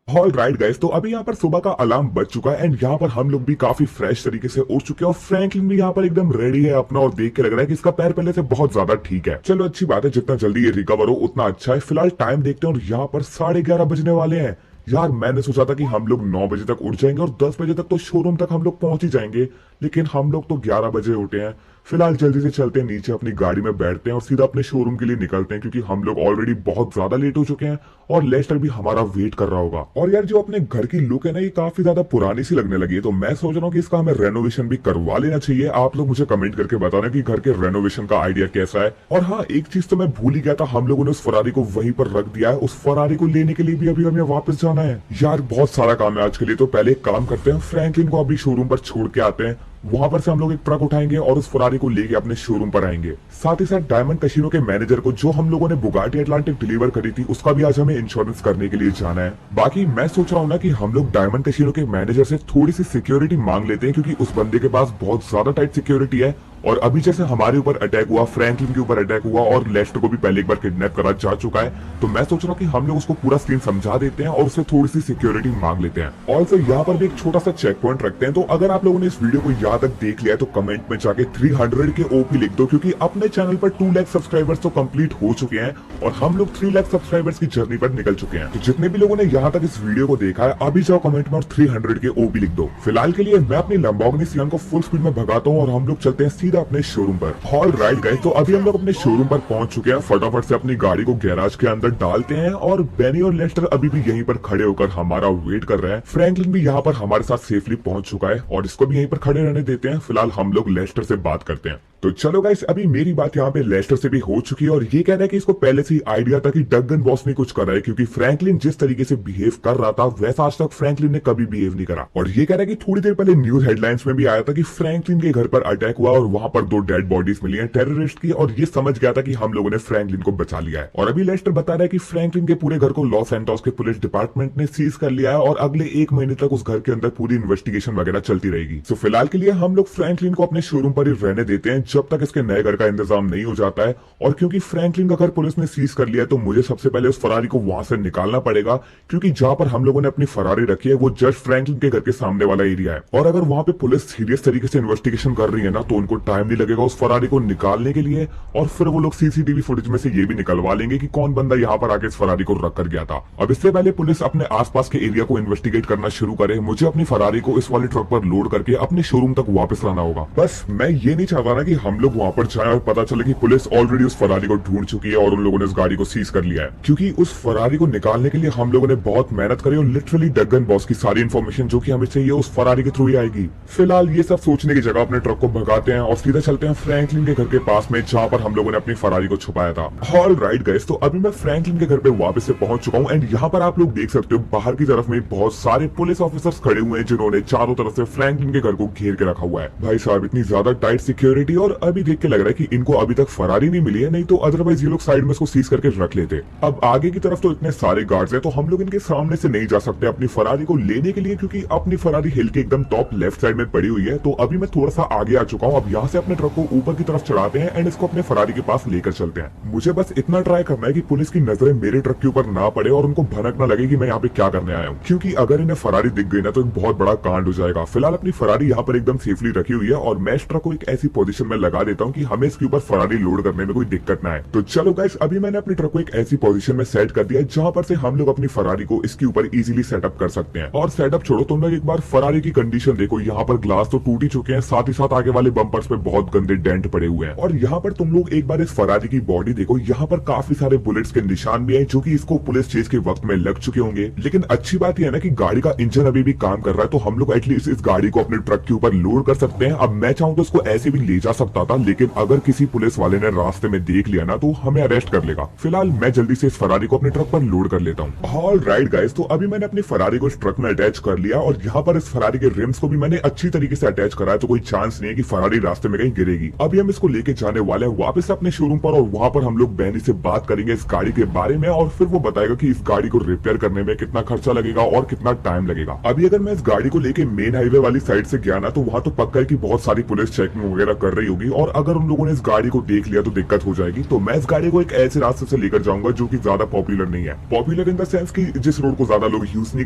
ऑल राइट गाइस, तो अभी यहाँ पर सुबह का अलार्म बज चुका है एंड यहाँ पर हम लोग भी काफी फ्रेश तरीके से उठ चुके हैं और फ्रैंकलिन भी यहाँ पर एकदम रेडी है अपना और देख के लग रहा है कि इसका पैर पहले से बहुत ज्यादा ठीक है। चलो अच्छी बात है, जितना जल्दी ये रिकवर हो उतना अच्छा है। फिलहाल टाइम देखते हैं और यहाँ पर 11:30 बजने वाले हैं। यार मैंने सोचा था कि हम लोग 9 बजे तक उठ जाएंगे और 10 बजे तक तो शोरूम तक हम लोग पहुंच ही जाएंगे, लेकिन हम लोग तो 11 बजे उठे हैं। फिलहाल जल्दी से चलते हैं नीचे, अपनी गाड़ी में बैठते हैं और सीधा अपने शोरूम के लिए निकलते हैं क्योंकि हम लोग ऑलरेडी बहुत ज्यादा लेट हो चुके हैं और लेस्टर भी हमारा वेट कर रहा होगा। और यार जो अपने घर की लुक है ना, ये काफी ज्यादा पुरानी सी लगने लगी है, तो मैं सोच रहा हूँ कि इसका हमें रेनोवेशन भी करवा लेना चाहिए। आप लोग मुझे कमेंट करके बताना कि घर के रेनोवेशन का आइडिया कैसा है। और हाँ, एक चीज तो मैं भूल ही गया था, हम लोगों ने उस फरारी को वहीं पर रख दिया है। उस फरारी को लेने के लिए भी अभी हमें वापस जाना है। यार बहुत सारा काम है आज के लिए, तो पहले एक काम करते हैं, फ्रैंकलिन को अभी शोरूम पर छोड़ के आते हैं। वहां पर से हम लोग एक ट्रक उठाएंगे और उस फरारी को लेके अपने शोरूम पर आएंगे। साथ ही साथ डायमंड कैसीनो के मैनेजर को, जो हम लोगों ने बुगाटी अटलांटिक डिलीवर करी थी, उसका भी आज हमें इंश्योरेंस करने के लिए जाना है। बाकी मैं सोच रहा हूँ ना कि हम लोग डायमंड कैसीनो के मैनेजर से थोड़ी सी सिक्योरिटी मांग लेते हैं क्योंकि उस बंदे के पास बहुत ज्यादा टाइट सिक्योरिटी है। और अभी जैसे हमारे ऊपर अटैक हुआ, फ्रैंकलिन के ऊपर अटैक हुआ और लेस्टर को भी पहले एक बार किडनैप करा जा चुका है, तो मैं सोच रहा हूँ कि हम लोग उसको पूरा सीन समझा देते हैं और उससे थोड़ी सी सिक्योरिटी मांग लेते हैं। और फिर यहाँ पर भी एक छोटा सा चेक पॉइंट रखते हैं। तो अगर आप लोगों ने इस वीडियो को यहाँ तक देख लिया है तो कमेंट में जाके 300 के ओपी लिख दो, क्योंकि अपने चैनल पर 2 लाख सब्सक्राइबर्स तो कंप्लीट हो चुके हैं और हम लोग 3 लाख सब्सक्राइबर्स की जर्नी पर निकल चुके हैं। तो जितने भी लोगों ने यहाँ तक इस वीडियो को देखा है, अभी जाओ कमेंट में और 300 के ओपी लिख दो। फिलहाल के लिए मैं अपनी लैम्बोर्गिनी सियान को फुल स्पीड में भगाता हूँ और हम लोग चलते हैं सीधा अपने शोरूम पर। ऑल राइट गाइस, तो अभी हम लोग अपने शोरूम पर पहुंच चुके हैं। फटाफट से अपनी गाड़ी को गैराज के अंदर डालते हैं और बेनी और लेस्टर अभी भी यहीं पर खड़े होकर हमारा वेट कर रहे हैं। फ्रैंकलिन भी यहाँ पर हमारे साथ सेफली पहुंच चुका है और इसको भी यहीं पर खड़े रहने देते हैं। फिलहाल हम लोग लेस्टर से बात करते हैं। तो चलो गाइस, अभी मेरी बात यहाँ पे लेस्टर से भी हो चुकी है और ये कह रहा है कि इसको पहले से ही आइडिया था कि डगन बॉस ने कुछ करा है, क्योंकि फ्रैंकलिन जिस तरीके से बिहेव कर रहा था वैसा आज तक फ्रैंकलिन ने कभी बिहेव नहीं करा। और ये कह रहा है कि थोड़ी देर पहले न्यूज हेडलाइंस में भी आया था कि फ्रैंकलिन के घर पर अटैक हुआ और वहां पर 2 डेड बॉडीज मिली हैं टेररिस्ट की, और ये समझ गया था कि हम लोगों ने फ्रैंकलिन को बचा लिया है। और अभी लेस्टर बता रहा है कि फ्रैंकलिन के पूरे घर को लॉस एंटोस के पुलिस डिपार्टमेंट ने सीज कर लिया है और अगले 1 महीने तक उस घर के अंदर पूरी इन्वेस्टिगेशन वगैरह चलती रहेगी। सो फिलहाल के लिए हम लोग फ्रैंकलिन को अपने शोरूम पर ही रहने देते हैं जब तक इसके नए घर का इंतजाम नहीं हो जाता है। और क्योंकि फ्रैंकलिन का घर पुलिस ने सीज कर लिया है तो मुझे सबसे पहले उस फरारी को वहां से निकालना पड़ेगा, क्योंकि जहां पर हम लोगों ने अपनी फरारी रखी है वो जज फ्रैंकलिन के घर के सामने वाला एरिया है। और अगर वहां पे पुलिस सीरियस तरीके से इन्वेस्टिगेशन कर रही है ना तो उनको टाइम नहीं लगेगा उस फरारी को निकालने के लिए, और फिर वो लोग सीसीटीवी फुटेज में से ये भी निकलवा लेंगे कि कौन बंदा यहाँ पर आके इस फरारी को रख कर गया था। अब इससे पहले पुलिस अपने आसपास के एरिया को इन्वेस्टिगेट करना शुरू करे, मुझे अपनी फरारी को इस वाले ट्रक पर लोड करके अपने शोरूम तक वापस लाना होगा। बस मैं ये नहीं चाहता ना कि हम लोग वहां पर जाए और पता चले कि पुलिस ऑलरेडी उस फरारी को ढूंढ चुकी है और उन लोगों ने उस गाड़ी को सीज कर लिया है, क्योंकि उस फरारी को निकालने के लिए हम लोगों ने बहुत मेहनत करी और लिटरली डगन बॉस की सारी इन्फॉर्मेशन जो कि हमें चाहिए उस फरारी के थ्रू ही आएगी। फिलहाल ये सब सोचने की जगह अपने ट्रक को भगाते हैं और सीधा चलते हैं फ्रैंकलिन के घर के पास में जहां पर हम लोगों ने अपनी फरारी को छुपाया था। ऑल राइट गाइस, तो अभी मैं फ्रैंकलिन के घर पे वापस से पहुंच चुका हूं एंड यहाँ पर आप लोग देख सकते हो बाहर की तरफ में बहुत सारे पुलिस ऑफिसर्स खड़े हुए हैं जिन्होंने चारों तरफ से फ्रैंकलिन के घर को घेर के रखा हुआ है। भाई साहब, इतनी ज्यादा टाइट सिक्योरिटी, और अभी देख के लग रहा है कि इनको अभी तक फरारी नहीं मिली है, नहीं तो अदरवाइज ये लोग साइड में इसको सीज करके रख लेते। अब आगे की तरफ तो इतने सारे गार्ड्स हैं तो हम लोग इनके सामने से नहीं जा सकते अपनी फरारी को लेने के लिए, क्योंकि अपनी फरारी हिल के एकदम टॉप लेफ्ट साइड में पड़ी हुई है। तो अभी मैं थोड़ा सा आगे आ चुका हूँ। अब यहाँ से अपने ट्रक को ऊपर की तरफ चढ़ाते हैं एंड इसको अपने फरारी के पास लेकर चलते हैं। मुझे बस इतना ट्राई करना है कि पुलिस की नजरें मेरे ट्रक के ऊपर ना पड़े और उनको भनक ना लगे कि मैं यहाँ पे क्या करने आया हूँ, क्योंकि अगर इन्हें फरारी दिख गई ना तो एक बहुत बड़ा कांड हो जाएगा। फिलहाल अपनी फरारी यहाँ पर एकदम सेफली रखी हुई है और मैं इस ट्रक को एक ऐसी पोजीशन में लगा देता हूँ कि हमें इसके ऊपर फरारी लोड करने में कोई दिक्कत ना आए। तो चलो गाइस, अभी मैंने अपने ट्रक को एक ऐसी पोजीशन में सेट कर दिया है जहां पर से हम लोग अपनी फरारी को इसके ऊपर इजीली सेटअप कर सकते हैं। और सेटअप छोड़ो, तुम लोग एक बार फरारी की कंडीशन देखो। यहाँ पर ग्लास तो टूट ही चुके हैं, साथ ही साथ आगे वाले बम्पर्स पे बहुत गंदे डेंट पड़े हुए हैं। और यहाँ पर तुम लोग एक बार इस फरारी की बॉडी देखो, यहाँ पर काफी सारे बुलेट्स के निशान भी हैं जो कि इसको पुलिस चेज के वक्त में लग चुके होंगे। लेकिन अच्छी बात यह है ना कि गाड़ी का इंजन अभी भी काम कर रहा है, तो हम लोग एटलीस्ट इस गाड़ी को अपने ट्रक के ऊपर लोड कर सकते हैं। अब मैं चाहूँ तो इसको ऐसे भी ले जा सकता था, लेकिन अगर किसी पुलिस वाले ने रास्ते में देख लिया ना तो हमें अरेस्ट कर लेगा। फिलहाल मैं जल्दी से इस फरारी को अपने ट्रक पर लोड कर लेता हूँ। ऑल राइट गाइस, तो अभी मैंने अपनी फरारी को इस ट्रक में अटैच कर लिया और यहाँ पर इस फरारी के रिम्स को भी मैंने अच्छी तरीके से अटैच करा है, तो कोई चांस नहीं है कि फरारी रास्ते में कहीं गिरेगी। अभी हम इसको लेके जाने वाले हैं वापस अपने शोरूम पर और वहाँ पर हम लोग बेनी से बात करेंगे इस गाड़ी के बारे में और फिर वो बताएगा कि इस गाड़ी को रिपेयर करने में कितना खर्चा लगेगा और कितना टाइम लगेगा। अभी अगर मैं इस गाड़ी को लेके मेन हाईवे वाली साइड से गया ना तो वहाँ तो पक्का है कि बहुत सारी पुलिस चेकिंग वगैरह कर रही होगी और अगर उन लोगों ने इस गाड़ी को देख लिया तो दिक्कत हो जाएगी। तो मैं इस गाड़ी को एक ऐसे रास्ते से लेकर जाऊंगा जो कि ज्यादा पॉपुलर नहीं है। पॉपुलर इन द सेंस कि जिस रोड को ज्यादा लोग यूज नहीं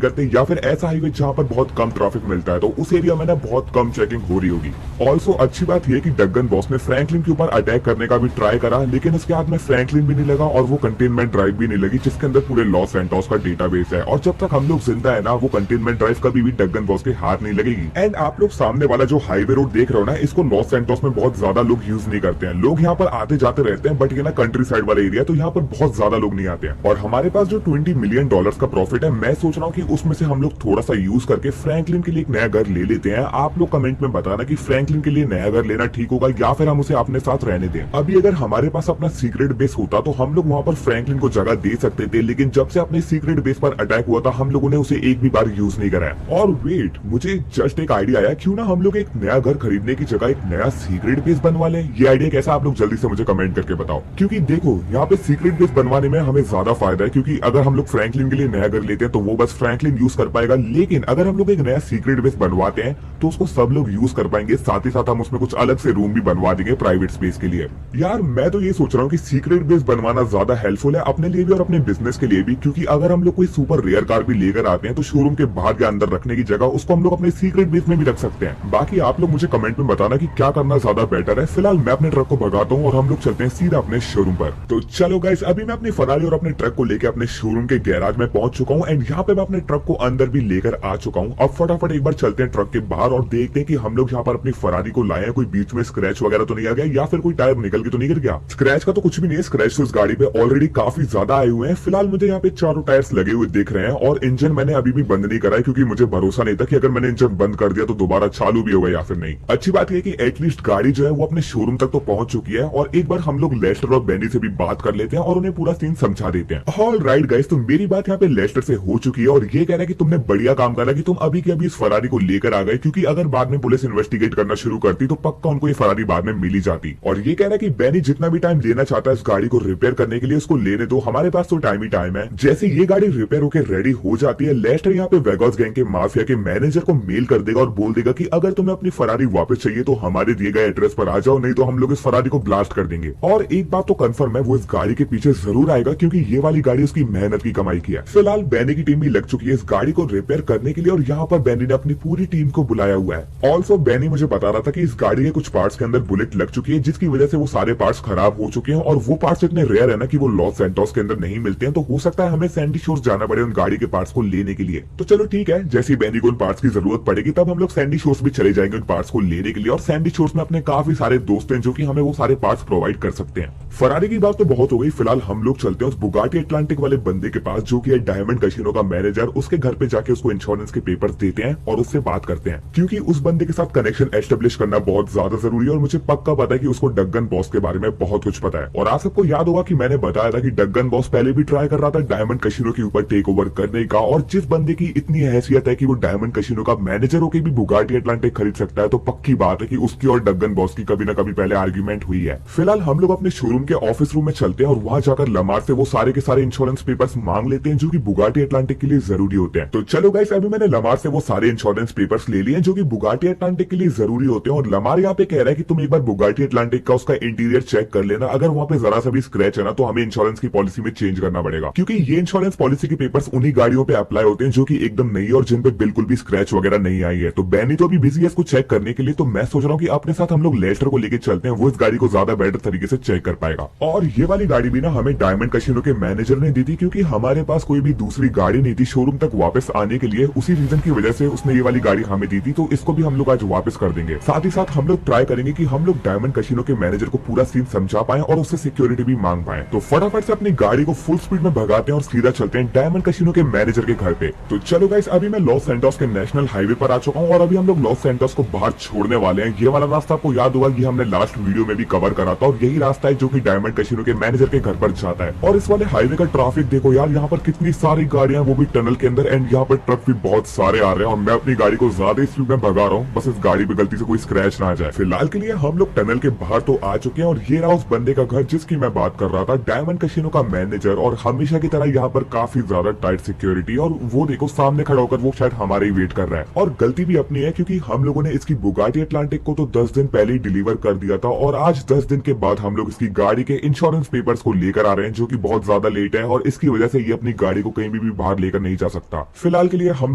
करते, या फिर ऐसा हाईवे जहाँ पर बहुत कम ट्रैफिक मिलता है, तो उस एरिया में ना बहुत कम चेकिंग हो रही होगी। ऑल्सो अच्छी बात यह कि डगन बॉस ने फ्रैंकलिन के ऊपर अटैक करने का भी ट्राई करा, लेकिन उसके हाथ में फ्रैंकलिन भी नहीं लगा और वो कंटेनमेंट ड्राइव भी नहीं लगी जिसके अंदर पूरे लॉस सैंटोस का डेटाबेस है। और जब तक हम लोग जिंदा है ना, वो कंटेनमेंट ड्राइव कभी भी डगन बॉस के हाथ नहीं लगेगी। एंड आप लोग सामने वाला जो हाईवे रोड देख रहे हो ना, इसको लॉस सैंटोस में बहुत ज्यादा लोग यूज नहीं करते हैं। लोग यहाँ पर आते जाते रहते हैं, बट ये ना कंट्री साइड वाला एरिया, तो यहाँ पर बहुत ज्यादा लोग नहीं आते हैं। और हमारे पास जो $20 मिलियन का प्रॉफिट है, मैं सोच रहा हूँ कि उसमें से हम लोग थोड़ा सा यूज करके फ्रैंकलिन के लिए एक नया घर ले लेते हैं। आप लोग कमेंट में बताना कि फ्रैंकलिन के लिए नया घर लेना ठीक होगा या फिर हम उसे अपने साथ रहने दें। अभी अगर हमारे पास अपना सीक्रेट बेस होता तो हम लोग वहाँ पर फ्रैंकलिन को जगह दे सकते थे, लेकिन जब से अपने सीक्रेट बेस पर अटैक हुआ था हम लोगों ने उसे एक भी बार यूज नहीं करा है। और वेट, मुझे जस्ट एक आइडिया आया, क्यों ना हम लोग एक नया घर खरीदने की जगह एक नया सीक्रेट बेस बनवा लें। ये आइडिया कैसा, आप लोग जल्दी से मुझे कमेंट करके बताओ। क्योंकि देखो, यहाँ पे सीक्रेट बेस बनवाने में हमें ज्यादा फायदा है, क्योंकि अगर हम लोग फ्रैंकलिन के लिए नया घर लेते हैं तो वो बस फ्रैंकलिन यूज कर पाएगा, लेकिन अगर हम लोग एक नया सीक्रेट बेस बनवाते हैं तो उसको सब लोग यूज कर पाएंगे। साथ ही साथ हम उसमें कुछ अलग से रूम भी बनवा देंगे प्राइवेट स्पेस के लिए। यार मैं तो ये सोच रहा हूँ कि सीक्रेट बेस बनवाना ज्यादा हेल्पफुल है अपने लिए भी और अपने बिजनेस के लिए भी, क्योंकि अगर हम लोग कोई सुपर रेयर कार भी लेकर आते हैं तो शोरूम के बाहर या अंदर रखने की जगह उसको हम लोग अपने सीक्रेट बेस में भी रख सकते हैं। बाकी आप लोग मुझे कमेंट में बताना कि क्या करना ज्यादा बेटर है। फिलहाल मैं अपने ट्रक को भगाता हूँ और हम लोग चलते हैं सीधा अपने शोरूम पर। तो चलो गाइस, अभी मैं अपनी फरारी और अपने ट्रक को लेकर अपने शोरूम के गैराज में पहुंच चुका हूँ एंड यहाँ पे मैं अपने ट्रक को अंदर भी लेकर आ चुका हूँ। अब फटाफट एक बार चलते हैं ट्रक के बाहर और देखते हैं कि हम लोग यहाँ पर अपनी फरारी को लाए हैं, कोई बीच में स्क्रैच वगैरह तो नहीं आ गया या फिर कोई टायर निकल के तो नहीं गिर गया। स्क्रैच का तो कुछ भी नहीं है, स्क्रैच तो इस गाड़ी पे ऑलरेडी काफी ज्यादा आए हुए हैं। फिलहाल मुझे यहाँ पे चारों टायर्स लगे हुए दिख रहे हैं और इंजन मैंने अभी भी बंद नहीं करा है, क्योंकि मुझे भरोसा नहीं था कि अगर मैंने इंजन बंद कर दिया तो दोबारा चालू भी होगा या फिर नहीं। अच्छी बात यह कि एटलीस्ट गाड़ी जो है वो अपने शोरूम तक तो पहुंच चुकी है और एक बार हम लोग लेस्टर और बेनी से भी बात कर लेते हैं और उन्हें पूरा सीन समझा देते हैं। ऑल राइट गाइस, तो मेरी बात यहाँ पे लेस्टर से हो चुकी है और ये कह रहा है कि तुमने बढ़िया काम करा कि तुम अभी के अभी इस फरारी को लेकर आ गए, क्योंकि अगर बाद में पुलिस इन्वेस्टिगेट करना शुरू करती तो पक्का उनको ये फरारी बाद में मिली जाती। और ये कह रहा है कि बेनी जितना भी टाइम लेना चाहता है इस गाड़ी को रिपेयर करने के लिए उसको लेने दो, हमारे पास तो टाइम ही टाइम है। जैसे ये गाड़ी रिपेयर होकर रेडी हो जाती है, लेस्टर यहाँ पे वेगॉस गैंग के माफिया के मैनेजर को मेल कर देगा और बोल देगा कि अगर तुम्हें अपनी फरारी वापस चाहिए तो हमारे दिए गए एड्रेस पर आ जाओ, नहीं तो हम लोग इस फरारी को ब्लास्ट कर देंगे। और एक बात तो कंफर्म है, वो इस गाड़ी के पीछे जरूर आएगा, क्योंकि ये वाली गाड़ी उसकी मेहनत की कमाई की है। फिलहाल बेनी की टीम भी लग चुकी है इस गाड़ी को रिपेयर करने के लिए और यहाँ पर बेनी ने अपनी पूरी टीम को बुलाया हुआ है। ऑल्सो बेनी मुझे बता रहा था कि इस गाड़ी के कुछ पार्ट्स के अंदर बुलेट लग चुकी है, जिसकी वजह से वो सारे पार्ट्स खराब हो चुके हैं और वो पार्ट्स इतने रेयर है ना कि वो लॉस सैंटोस के अंदर नहीं मिलते हैं। तो हो सकता है हमें सैंडी शोर्स जाना पड़े उन गाड़ी के पार्ट्स को लेने के लिए। तो चलो ठीक है, जैसे बेनी को उन पार्ट्स की जरूरत पड़ेगी तब हम लोग सैंडी शोर्स भी चले जाएंगे उन पार्ट्स को लेने के लिए। और सैंडी शोर्स में अपने काफी सारे दोस्त हैं जो कि हमें वो सारे पार्ट्स प्रोवाइड कर सकते हैं। फरारी की बात तो बहुत हो गई, फिलहाल हम लोग चलते हैं उस बुगाटी अटलांटिक वाले बंदे के पास जो कि है डायमंड कैसीनो का मैनेजर। उसके घर पे जाके उसको इंश्योरेंस के पेपर देते हैं और उससे बात करते हैं, क्योंकि उस बंदे के साथ कनेक्शन एस्टेब्लिश करना बहुत ज्यादा जरूरी है। और मुझे पक्का पता है कि उसको डगन बॉस के बारे में बहुत कुछ पता है। और आप सबको याद होगा कि मैंने बताया था कि डगन बॉस पहले भी ट्राई कर रहा था डायमंड कैसीनो के ऊपर टेक ओवर करने का, और जिस बंदे की इतनी हैसियत है कि वो डायमंड कैसीनो का मैनेजर होकर भी बुगाटी अटलांटिक खरीद सकता है, तो पक्की बात है कि उसकी और डगन बॉस की कभी ना कभी पहले आर्ग्यूमेंट हुई है। फिलहाल हम लोग अपने शोरूम के ऑफिस रूम में चलते हैं और वहां जाकर लमार से वो सारे के सारे इंश्योरेंस पेपर्स मांग लेते हैं जो कि बुगाटी अटलांटिक के लिए जरूरी होते हैं। तो चलो गाइस, अभी मैंने लमार से वो सारे इंश्योरेंस पेपर्स ले लिए जो कि बुगाटी अटलांटिक के लिए जरूरी होते हैं। और लमार यहाँ पे कह रहा है कि तुम एक बार बुगाटी अटलांटिक का उसका इंटीरियर चेक कर लेना, अगर वहाँ पे जरा सा भी स्क्रैच है ना तो हमें इंश्योरेंस की पॉलिसी में चेंज करना पड़ेगा, क्योंकि ये इंश्योरेंस पॉलिसी के पेपर्स उन्हीं गाड़ियों पे अप्लाई होते हैं जो कि एकदम नई और जिन पे बिल्कुल भी स्क्रैच वगैरह नहीं आई है। तो बेनी तो अभी बिजी है इसको चेक करने के लिए, तो मैं सोच रहा हूँ कि अपने साथ हम लोग लेस्टर को लेकर चलते हैं, वो इस गाड़ी को ज्यादा बेटर तरीके से चेक कर पाएगा। और ये वाली गाड़ी भी ना हमें डायमंड कैसीनो के मैनेजर ने दी थी, क्योंकि हमारे पास कोई भी दूसरी गाड़ी नहीं थी शोरूम तक वापस आने के लिए। उसी रीजन की वजह से उसने ये वाली गाड़ी हमें दी थी, तो इसको भी हम लोग आज वापस कर देंगे। साथ ही साथ हम लोग ट्राई करेंगे कि हम लोग डायमंड कैसीनो के मैनेजर को पूरा सीन समझा पाए और उससे सिक्योरिटी भी मांग पाए। तो फटाफट से अपनी गाड़ी को फुल स्पीड में भगाते हैं और सीधा चलते हैं डायमंड कैसीनो के मैनेजर के घर पे। तो चलो गाइस, अभी मैं लॉस सैंटोस के नेशनल हाईवे पर आ चुका हूँ और अभी हम लोग लॉस सैंटोस को बाहर छोड़ने वाले हैं। ये वाला रास्ता आपको याद होगा, ये हमने लास्ट वीडियो में भी कवर करा था और यही रास्ता है जो कि डायमंड कैसीनो के मैनेजर के घर पर जाता है। और इस वाले हाईवे का ट्रैफिक देखो यार, यहाँ पर कितनी सारी गाड़ियां, वो भी टनल के अंदर, एंड यहाँ पर ट्रक भी बहुत सारे आ रहे हैं और मैं अपनी गाड़ी को ज्यादा स्पीड में भगा रहा हूँ, बस इस गाड़ी पे गलती से कोई स्क्रैच ना आ जाए। फिलहाल के लिए हम लोग टनल के बाहर तो आ चुके हैं और ये रहा उस बंदे का घर जिसकी मैं बात कर रहा था, डायमंड कैसीनो का मैनेजर। और हमेशा की तरह यहाँ पर काफी ज्यादा टाइट सिक्योरिटी, और वो देखो सामने खड़ा होकर वो शायद हमारे ही वेट कर रहा है। और गलती भी अपनी है, क्योंकि हम लोगों ने इसकी बुगाटी अटलांटिक को तो 10 दिन पहले ही डिलीवर कर दिया था और आज 10 दिन के बाद हम लोग इसकी गाड़ी के इंश्योरेंस पेपर्स को लेकर आ रहे हैं, जो कि बहुत ज्यादा लेट है और इसकी वजह से ये अपनी गाड़ी को कहीं भी बाहर लेकर नहीं जा सकता। फिलहाल के लिए हम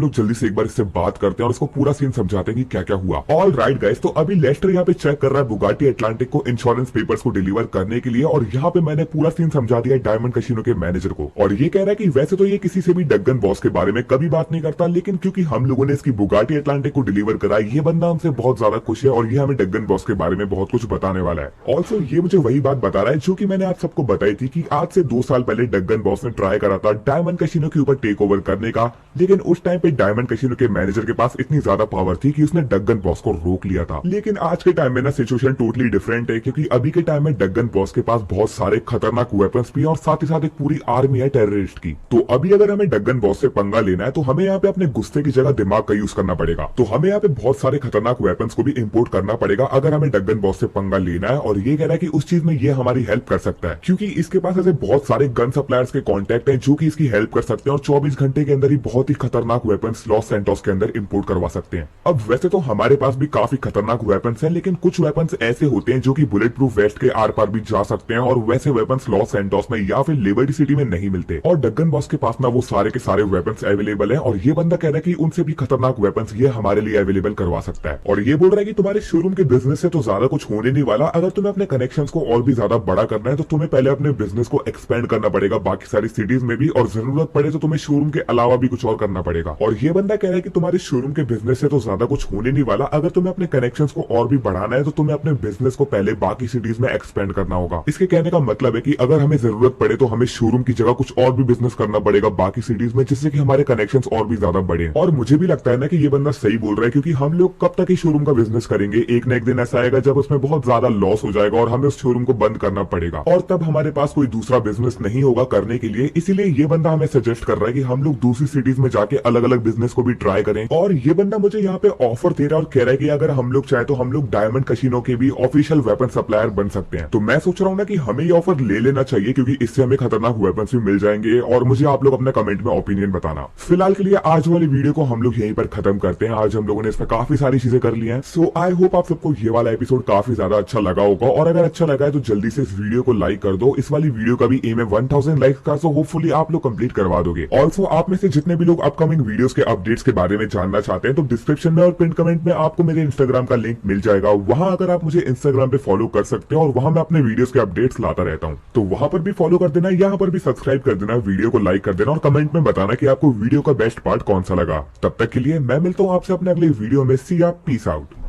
लोग जल्दी से एक बार इससे बात करते हैं और उसको पूरा सीन समझाते हैं कि क्या क्या हुआ। ऑल राइट गाइस, तो अभी लेस्टर यहाँ पे चेक कर रहा है बुगाटी अटलांटिक को इंश्योरेंस पेपर्स को डिलीवर करने के लिए, और यहाँ पे मैंने पूरा सीन समझा दिया डायमंड कैसीनो के मैनेजर को। और ये कह रहा है कि वैसे तो ये किसी से भी डगन बॉस के बारे में कभी बात नहीं करता, लेकिन क्योंकि हम लोगों ने इसकी बुगाटी अटलांटिक को डिलीवर करा, ये बंदा हमसे बहुत ज्यादा खुश है और ये हमें डगन बॉस के बारे में बहुत कुछ बताने वाला है। ऑल्सो ये मुझे वही बात बता रहा है जो कि मैंने आप सबको बताई थी कि आज से 2 साल पहले डगन बॉस ने ट्राई करा था डायमंड कैसीनो के ऊपर टेक ओवर करने का, लेकिन उस टाइम पे डायमंड कैसीनो के मैनेजर के पास इतनी ज्यादा पावर थी कि उसने डगन बॉस को रोक लिया था। लेकिन आज के टाइम में ना सिचुएशन टोटली डिफरेंट है, क्योंकि अभी के टाइम में डगन बॉस के पास बहुत सारे खतरनाक वेपन्स भी और साथ ही साथ एक पूरी आर्मी है टेररिस्ट की। तो अभी अगर हमें डगन बॉस से पंगा लेना है तो हमें यहाँ पे अपने गुस्से की जगह दिमाग का यूज करना पड़ेगा। तो हमें यहाँ पे बहुत सारे खतरनाक वेपन्स को भी इंपोर्ट करना पड़ेगा अगर हमें डगन बॉस से पंगा लेना है। और ये कह रहा है कि उस चीज में ये हमारी हेल्प कर सकता है, क्योंकि इसके पास ऐसे बहुत सारे गन सप्लायर्स के कॉन्टेक्ट हैं जो कि इसकी हेल्प कर सकते हैं और 24 घंटे के अंदर ही बहुत ही खतरनाक वेपन्स लॉस सैंटोस के अंदर इंपोर्ट करवा सकते हैं। अब वैसे तो हमारे पास भी काफी खतरनाक वेपन्स हैं, लेकिन कुछ वेपन्स ऐसे होते हैं जो कि बुलेट प्रूफ वेस्ट के आर पार भी जा सकते हैं, और वैसे वेपन्स लॉस सैंटोस में या फिर लिबर्टी सिटी में नहीं मिलते। और डगन बॉस के पास ना वो सारे के सारे वेपन्स अवेलेबल है, और ये बंदा कह रहा है कि उनसे भी खतरनाक वेपन्स ये हमारे लिए अवेलेबल करवा सकता है। और ये बोल रहा है कि तुम्हारे शोरूम के बिजनेस से तो ज्यादा कुछ होने नहीं वाला, अगर तुम्हें अपने कनेक्शंस को और भी ज्यादा बड़ा करना है तो तुम्हें पहले अपने बिजनेस को एक्सपेंड करना पड़ेगा बाकी सारी सिटीज में भी, और जरूरत पड़े तो तुम्हें शोरूम के अलावा भी कुछ और करना पड़ेगा। और ये बंदा कह रहा है कि तुम्हारे शोरूम के बिजनेस से तो तो ज्यादा कुछ होने नहीं वाला। अगर तुम्हें अपने कनेक्शंस को और भी बढ़ाना है तो तुम्हें अपने बिजनेस को पहले बाकी सिटीज में एक्सपेंड करना होगा। इसके कहने का मतलब है कि अगर हमें जरूरत पड़े तो हमें शोरूम की जगह कुछ और भी बिजनेस करना पड़ेगा बाकी सिटीज में, जिससे कि हमारे कनेक्शंस और भी ज्यादा बढ़े। और मुझे भी लगता है ना कि ये बंदा सही बोल रहा है, क्योंकि हम लोग कब तक ही शोरूम का बिजनेस करेंगे। एक ना एक दिन ऐसा आएगा जब उसमें बहुत ज्यादा लॉस हो जाएगा और हमें उस शोरूम को बंद करना पड़ेगा, और तब हमारे पास कोई दूसरा बिजनेस नहीं होगा करने के लिए। इसीलिए ये बंदा हमें सजेस्ट कर रहा है कि हम लोग दूसरी सिटीज में जाके अलग अलग बिजनेस को भी ट्राई करें। और ये बंदा मुझे यहाँ पे ऑफर दे रहा है और कह रहा है कि अगर हम लोग चाहे तो हम लोग डायमंड कैसीनो के भी ऑफिशियल वेपन सप्लायर बन सकते हैं। तो मैं सोच रहा हूँ ना कि हमें ये ऑफर ले लेना चाहिए, क्योंकि इससे हमें खतरनाक वेपन्स भी मिल जाएंगे। और मुझे आप लोग अपने कमेंट में ओपिनियन बताना। फिलहाल के लिए आज वाली वीडियो को हम लोग यहीं पर खत्म करते हैं। आज हम लोगों ने इसमें काफी सारी चीजें कर ली हैं। सो आई होप आप सबको ये वाला एपिसोड काफी ज्यादा अच्छा लगा होगा, और अगर अच्छा लगा है तो जल्दी से इस वीडियो को लाइक कर दो। इस वाली वीडियो का भी एम है 1000 लाइक्स का, सो होपफुली आप लोग कंप्लीट करवा दोगे। ऑल्सो आप में से जितने भी लोग अपकमिंग वीडियोस के अपडेट्स के बारे में जानना चाहते हैं तो डिस्क्रिप्शन में और पिन कमेंट में आपको मेरे इंस्टाग्राम का लिंक मिल जाएगा। वहां अगर आप मुझे इंस्टाग्राम पे फॉलो कर सकते हो, और वहां मैं अपने वीडियोस के अपडेट्स लाता रहता हूं, तो वहां पर भी फॉलो कर देना, यहाँ पर भी सब्सक्राइब कर देना, वीडियो को लाइक कर देना और कमेंट में बताना कि आपको वीडियो का बेस्ट पार्ट कौन सा लगा। तब तक के लिए मैं मिलता हूँ आपसे अपने अगले वीडियो में। सी या पीस आउट।